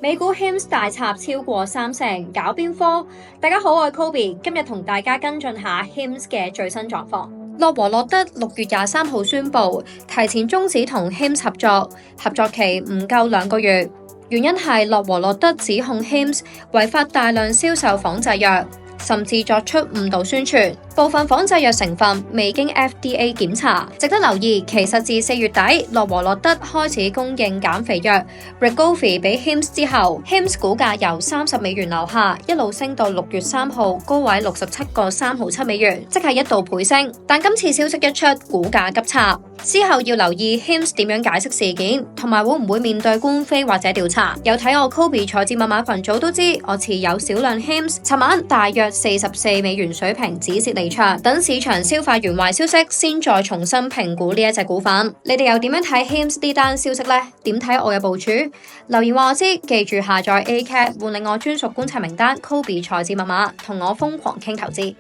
美股 HIMSS 大插超過30%，搞邊科？大家好，我係 Kobe， 今日同大家跟進下 HIMSS 嘅最新狀況。樂和樂德6月23號宣布提前終止同 HIMSS 合作，合作期唔夠2個月，原因係樂和樂德指控 HIMSS 違法大量銷售仿製藥，甚至作出誤導宣傳，部分仿製藥成分未經 FDA 檢查。值得留意，其實自4月底，樂和樂德開始供應減肥藥 Wegovy 俾 HIMSS 之後，HIMSS 股價由30美元樓下一路升到6月3號高位67.357美元，即係一度倍升。但今次消息一出，股價急插。之後要留意 HIMSS 點樣解釋事件，同埋會唔會面對官非或者調查。有睇我 Kobe 財智密碼群組都知，我持有少量 HIMSS， 尋晚大約44美元水平止蝕離場，等市場消化完壞消息，先再重新評估呢一隻股份。你哋又點樣睇 HIMSS 呢單消息呢？點睇我嘅部署？留言話我知，記住下載 ACAT 換領我專屬觀察名單 Kobe 財智密碼，同我瘋狂傾投資。